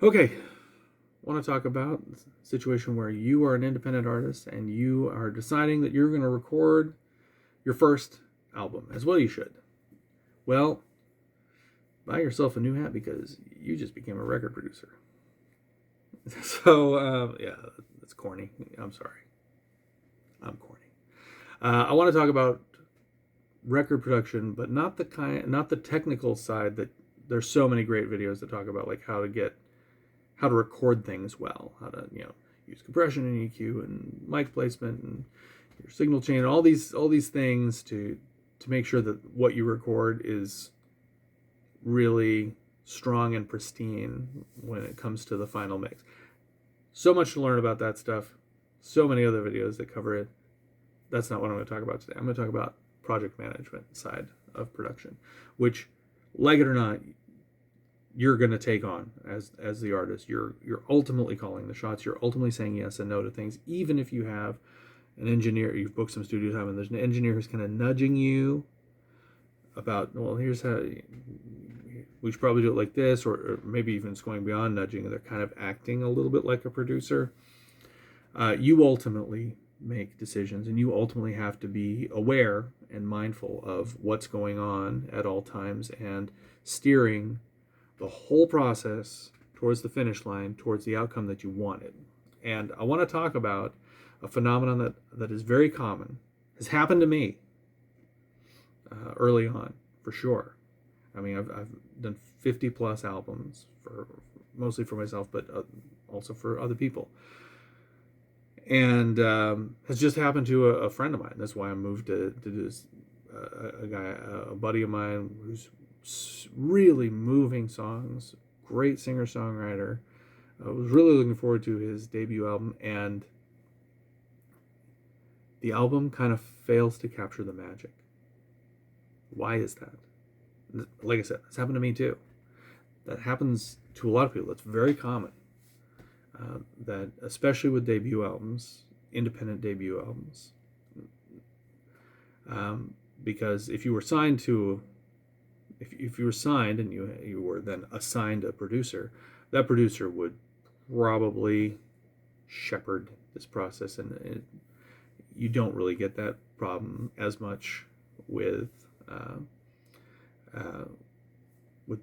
Okay, I want to talk about a situation where you are an independent artist and you are deciding that you're going to record your first album, as well you should. Well, buy yourself a new hat because you just became a record producer. So, yeah, that's corny. I'm sorry. I'm corny. I want to talk about record production, but not the technical side. That there's so many great videos that talk about like how to record things well, how to use compression and EQ and mic placement and your signal chain, and all these things to make sure that what you record is really strong and pristine when it comes to the final mix. So much to learn about that stuff. So many other videos that cover it. That's not what I'm going to talk about today. I'm going to talk about project management side of production, which, like it or not, you're going to take on as the artist. You're ultimately calling the shots. You're ultimately saying yes and no to things, even if you have an engineer, you've booked some studio time, and there's an engineer who's kind of nudging you about, well, here's how we should probably do it like this, or maybe even it's going beyond nudging. They're kind of acting a little bit like a producer. You ultimately make decisions, and you ultimately have to be aware and mindful of what's going on at all times and steering the whole process towards the finish line, towards the outcome that you wanted. And I want to talk about a phenomenon that is very common, has happened to me early on, for sure. I mean, I've done 50 plus albums, mostly for myself, but also for other people. And has just happened to a friend of mine. That's why I moved to do this. A buddy of mine who's really moving songs, great singer-songwriter. I was really looking forward to his debut album, and the album kind of fails to capture the magic. Why is that? Like I said, it's happened to me too. That happens to a lot of people. It's very common. That especially with debut albums, independent debut albums, because if you were signed to, if you were signed and you were then assigned a producer, that producer would probably shepherd this process, and you don't really get that problem as much with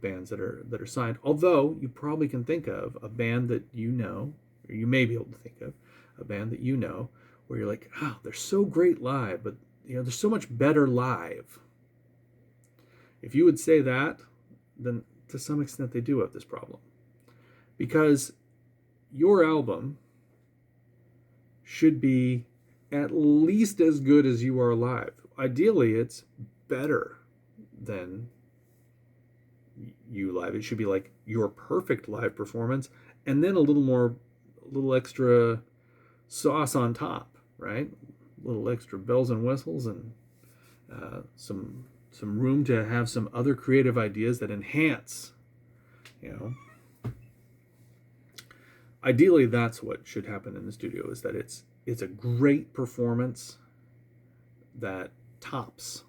bands that are signed. Although you probably can think of a band that you know, or you may be able to think of a band that you know, where you're like, oh, they're so great live, but they're so much better live. If you would say that, then to some extent they do have this problem, because your album should be at least as good as you are live. Ideally, it's better than you live. It should be like your perfect live performance, and then a little extra sauce on top, right? A little extra bells and whistles, and some room to have some other creative ideas that enhance. Ideally, that's what should happen in the studio. Is that it's a great performance that tops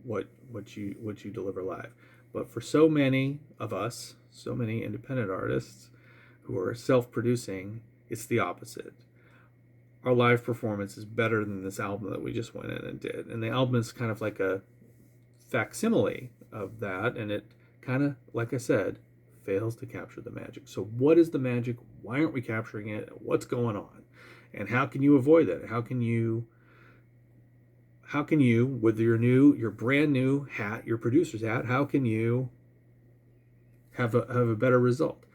what you deliver live. But for so many of us, so many independent artists who are self-producing, it's the opposite. Our live performance is better than this album that we just went in and did. And the album is kind of like a facsimile of that, and it kind of, like I said, fails to capture the magic. So what is the magic? Why aren't we capturing it? What's going on? And how can you avoid that? How can you, with your brand new hat, your producer's hat, how can you have a better result?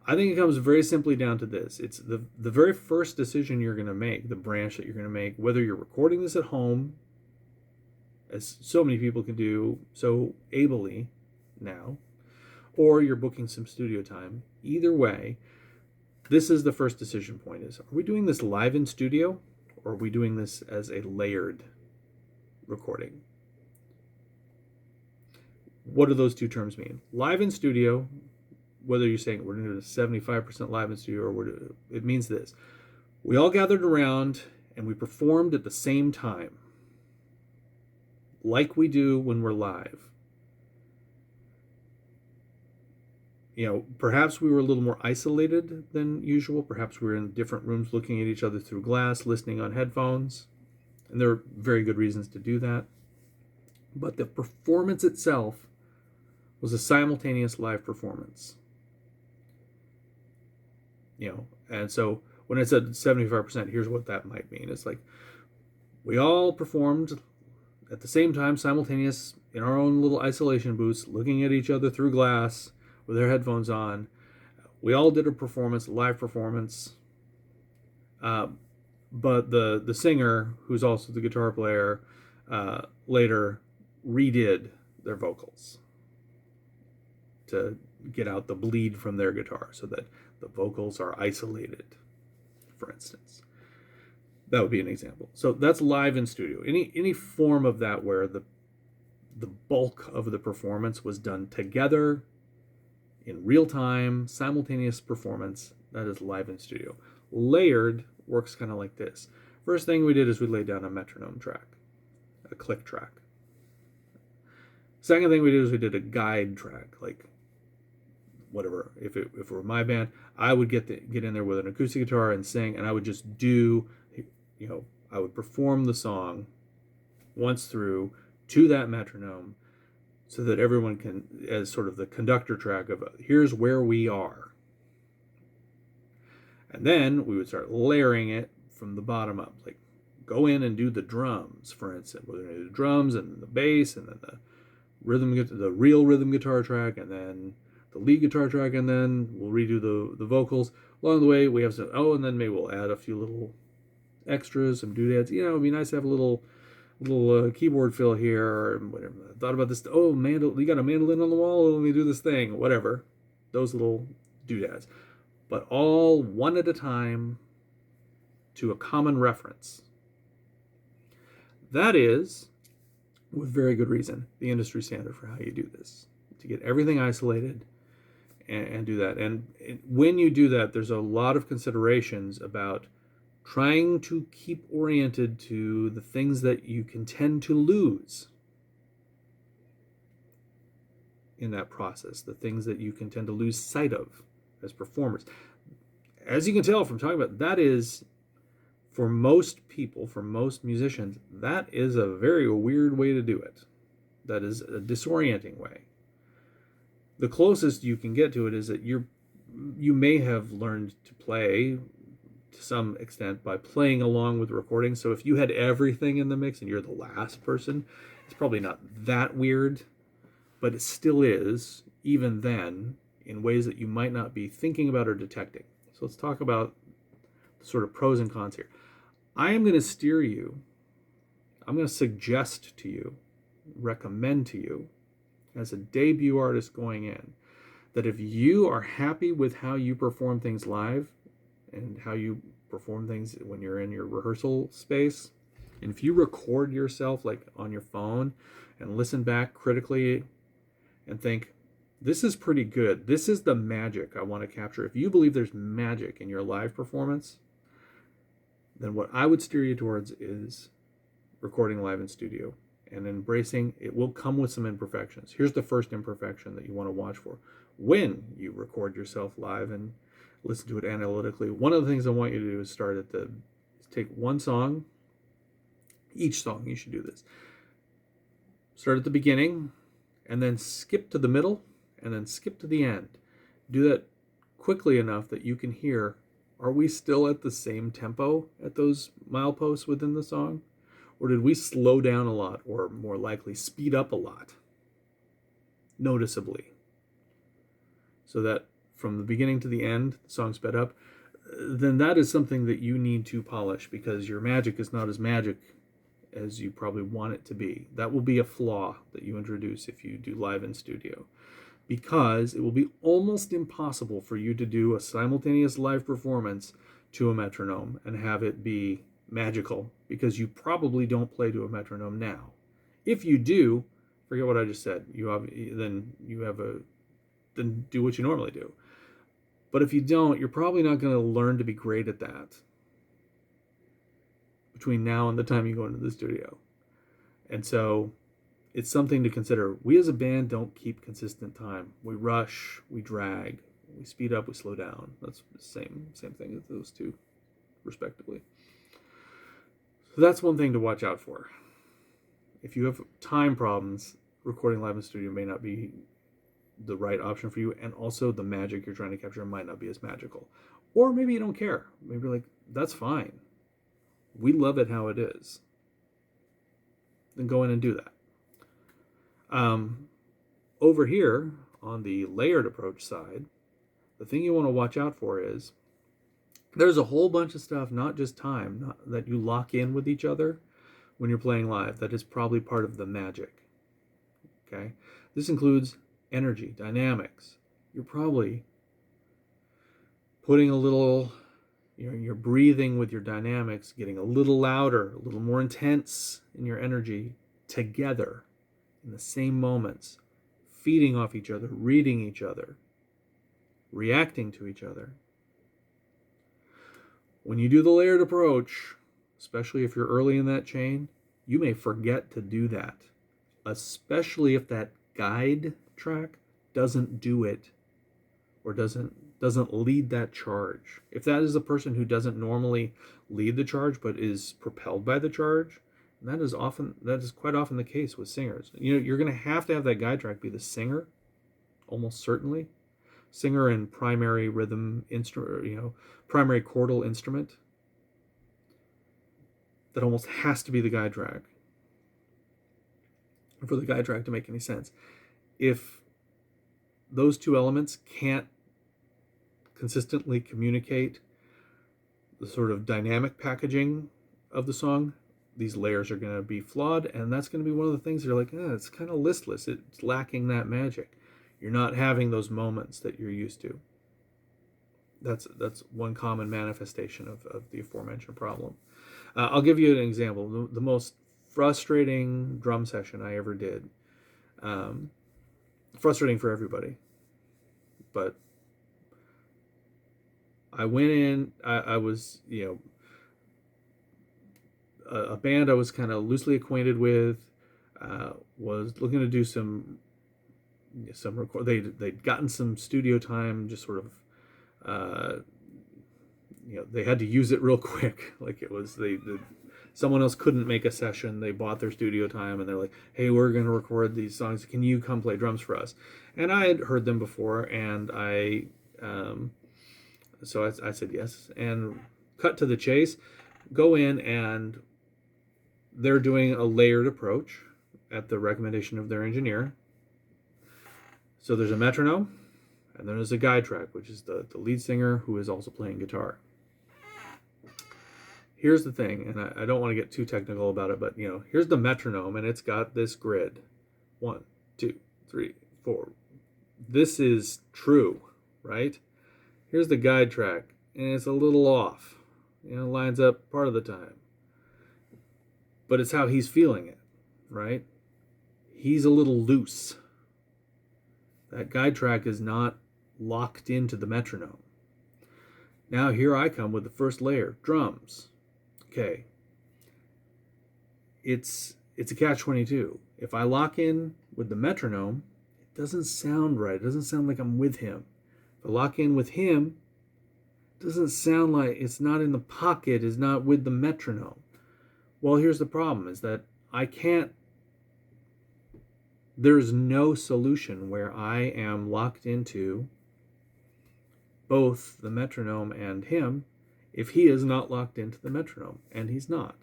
I think it comes very simply down to this. It's the very first decision you're going to make, the branch that you're going to make, whether you're recording this at home, as so many people can do so ably now, or you're booking some studio time. Either way, this is the first decision point: is, are we doing this live in studio, or are we doing this as a layered recording? What do those two terms mean? Live in studio, whether you're saying we're going to do 75% live in studio, or it means this: we all gathered around and we performed at the same time, like we do when we're live. Perhaps we were a little more isolated than usual. Perhaps we were in different rooms looking at each other through glass, listening on headphones. And there are very good reasons to do that. But the performance itself was a simultaneous live performance. And so when I said 75%, here's what that might mean. It's like we all performed at the same time, simultaneous, in our own little isolation booths, looking at each other through glass with our headphones on. We all did a performance, a live performance. But the singer, who's also the guitar player, later redid their vocals to get out the bleed from their guitar so that the vocals are isolated, for instance. That would be an example. So that's live in studio. Any form of that where the bulk of the performance was done together in real time, simultaneous performance, that is live in studio. Layered works kind of like this. First thing we did is we laid down a metronome track, a click track. Second thing we did is we did a guide track, like whatever. If it were my band, I would get in there with an acoustic guitar and sing, and I would just do, I would perform the song once through to that metronome so that everyone can, as sort of the conductor track of, here's where we are. And then we would start layering it from the bottom up, like go in and do the drums, for instance. We're going to do the drums and the bass and then the real rhythm guitar track, and then the lead guitar track, and then we'll redo the vocals. Along the way, we have some, and then maybe we'll add a few little extras, some doodads. It'd be nice to have a little keyboard fill here, or whatever. I thought about this. You got a mandolin on the wall? Let me do this thing. Whatever. Those little doodads. But all one at a time to a common reference. That is, with very good reason, the industry standard for how you do this. To get everything isolated and do that. And when you do that, there's a lot of considerations about trying to keep oriented to the things that you can tend to lose in that process, the things that you can tend to lose sight of as performers. As you can tell from talking about, that is, for most people, for most musicians, that is a very weird way to do it. That is a disorienting way. The closest you can get to it is that you may have learned to play to some extent by playing along with the recording. So if you had everything in the mix and you're the last person, it's probably not that weird, but it still is, even then, in ways that you might not be thinking about or detecting. So let's talk about the sort of pros and cons here. I am going to steer you, I'm going to suggest to you, recommend to you, as a debut artist going in, that if you are happy with how you perform things live and how you perform things when you're in your rehearsal space, and if you record yourself like on your phone and listen back critically and think, this is pretty good, this is the magic I want to capture. If you believe there's magic in your live performance, then what I would steer you towards is recording live in studio and embracing it. Will come with some imperfections. Here's the first imperfection that you want to watch for. When you record yourself live and listen to it analytically, one of the things I want you to do is take one song, each song you should do this. Start at the beginning and then skip to the middle and then skip to the end. Do that quickly enough that you can hear, are we still at the same tempo at those mileposts within the song? Or did we slow down a lot, or more likely speed up a lot, noticeably? So that from the beginning to the end, the song sped up. Then that is something that you need to polish, because your magic is not as magic as you probably want it to be. That will be a flaw that you introduce if you do live in studio, because it will be almost impossible for you to do a simultaneous live performance to a metronome and have it be magical, because you probably don't play to a metronome now. If you do, forget what I just said. Then do what you normally do. But if you don't, you're probably not going to learn to be great at that between now and the time you go into the studio. And so it's something to consider. We as a band don't keep consistent time. We rush, we drag, we speed up, we slow down. That's the same thing as those two, respectively. So that's one thing to watch out for. If you have time problems, recording live in studio may not be the right option for you, and also the magic you're trying to capture might not be as magical. Or maybe you don't care. Maybe you're like, that's fine. We love it how it is. Then go in and do that. Over here, on the layered approach side, the thing you want to watch out for is there's a whole bunch of stuff, not just time, that you lock in with each other when you're playing live. That is probably part of the magic. Okay? This includes energy, dynamics. You're probably putting a little, you're breathing with your dynamics, getting a little louder, a little more intense in your energy together in the same moments, feeding off each other, reading each other, reacting to each other. When you do the layered approach, especially if you're early in that chain, you may forget to do that, especially if that guide track doesn't do it or doesn't lead that charge. If that is a person who doesn't normally lead the charge but is propelled by the charge, that is quite often the case with singers. You're going to have that guide track be the singer, almost certainly. Singer and primary rhythm instrument, primary chordal instrument. That almost has to be the guide track for the guide track to make any sense. If those two elements can't consistently communicate the sort of dynamic packaging of the song, these layers are going to be flawed, and that's going to be one of the things you're like, it's kind of listless. It's lacking that magic. You're not having those moments that you're used to. That's one common manifestation of the aforementioned problem. I'll give you an example. The most frustrating drum session I ever did. Frustrating for everybody. But I went in, I was, a band I was kind of loosely acquainted with, was looking to do some record. They'd gotten some studio time, just sort of, they had to use it real quick. Like it was, someone else couldn't make a session. They bought their studio time and they're like, hey, we're going to record these songs. Can you come play drums for us? And I had heard them before, and so I said yes. And cut to the chase, go in, and they're doing a layered approach at the recommendation of their engineer. So there's a metronome, and then there's a guide track, which is the lead singer who is also playing guitar. Here's the thing, and I don't want to get too technical about it, but here's the metronome, and it's got this grid. 1, 2, 3, 4. This is true, right? Here's the guide track, and it's a little off. Lines up part of the time. But it's how he's feeling it, right? He's a little loose. That guide track is not locked into the metronome. Now here I come with the first layer, drums. Okay. It's a catch-22. If I lock in with the metronome, it doesn't sound right. It doesn't sound like I'm with him. If I lock in with him, it doesn't sound like it's not in the pocket, it's not with the metronome. Well, here's the problem, is that there's no solution where I am locked into both the metronome and him if he is not locked into the metronome, and he's not.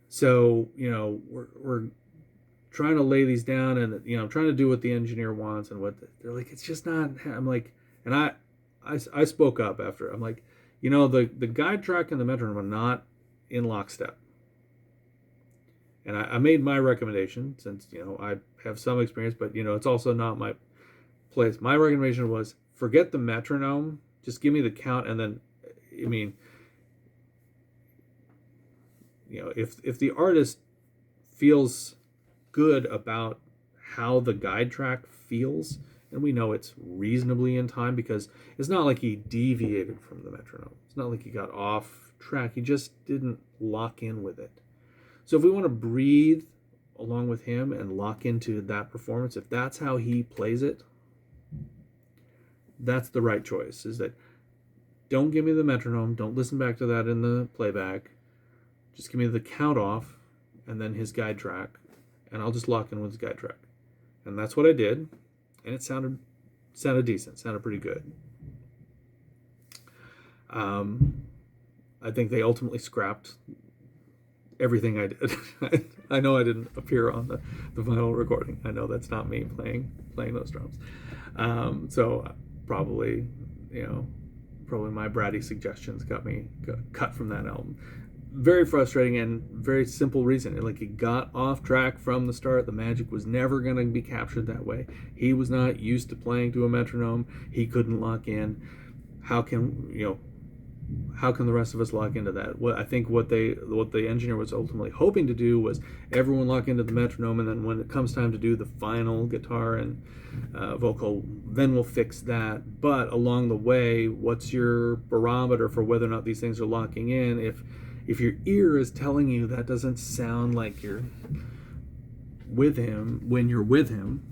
So, we're trying to lay these down, and I'm trying to do what the engineer wants, and what they're like, it's just not. I'm like, and I spoke up after. I'm like, the guide track and the metronome are not in lockstep. And I made my recommendation, since I have some experience, but it's also not my place. My recommendation was, forget the metronome, just give me the count, and then, if the artist feels good about how the guide track feels, and we know it's reasonably in time, because it's not like he deviated from the metronome. It's not like he got off track. He just didn't lock in with it. So if we want to breathe along with him and lock into that performance, if that's how he plays it, that's the right choice. Is that, don't give me the metronome, don't listen back to that in the playback, just give me the count off and then his guide track, and I'll just lock in with his guide track. And that's what I did, and it sounded decent, sounded pretty good. I think they ultimately scrapped everything I did. I know I didn't appear on the vinyl recording. I know that's not me playing those drums. So probably my bratty suggestions got cut from that album. Very frustrating, and very simple reason. Like, it got off track from the start. The magic was never going to be captured that way. He was not used to playing to a metronome. He couldn't lock in. How can the rest of us lock into that? I think what the engineer was ultimately hoping to do was everyone lock into the metronome, and then when it comes time to do the final guitar and vocal, then we'll fix that. But along the way, what's your barometer for whether or not these things are locking in? If your ear is telling you that doesn't sound like you're with him when you're with him,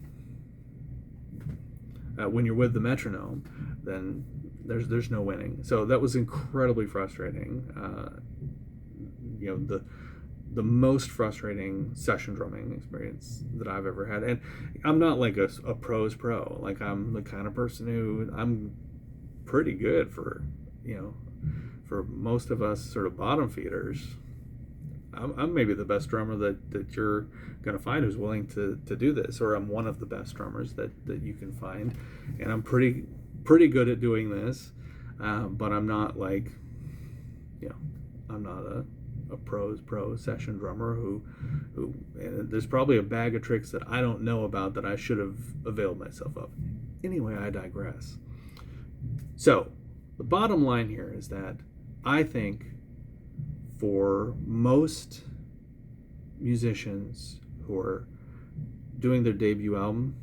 when you're with the metronome, then there's no winning. So that was incredibly frustrating. The most frustrating session drumming experience that I've ever had. And I'm not like a pro's pro. Like, I'm the kind of person who, I'm pretty good for most of us sort of bottom feeders. I'm maybe the best drummer that you're going to find who's willing to do this, or I'm one of the best drummers that you can find, and I'm pretty good at doing this, but I'm not like, I'm not a pro session drummer who and there's probably a bag of tricks that I don't know about that I should have availed myself of. Anyway, I digress. So the bottom line here is that I think for most musicians who are doing their debut album,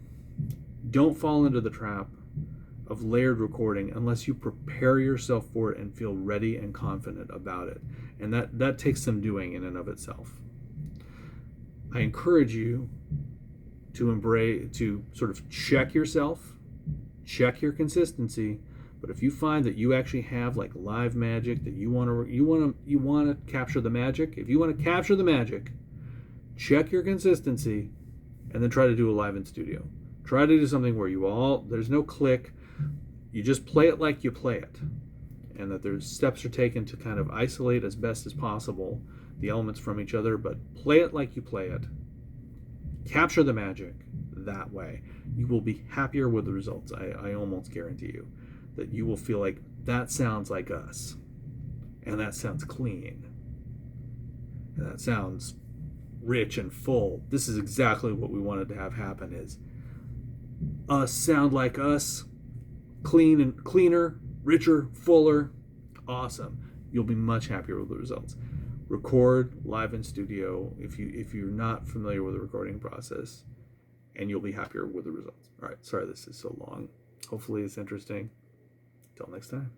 don't fall into the trap of layered recording unless you prepare yourself for it and feel ready and confident about it. And that takes some doing in and of itself. I encourage you to sort of check yourself, check your consistency. But if you find that you actually have like live magic, that you want to capture the magic, if you want to capture the magic, check your consistency, and then try to do a live in studio. Try to do something where there's no click, you just play it like you play it, and that there's steps are taken to kind of isolate as best as possible the elements from each other, but play it like you play it. Capture the magic that way. You will be happier with the results. I almost guarantee you that you will feel like that sounds like us, and that sounds clean, and that sounds rich and full. This is exactly what we wanted to have happen, is us sound like us, clean and cleaner, richer, fuller. Awesome. You'll be much happier with the results. Record live in studio if you're not familiar with the recording process, and you'll be happier with the results. All right, sorry this is so long. Hopefully it's interesting. Till next time.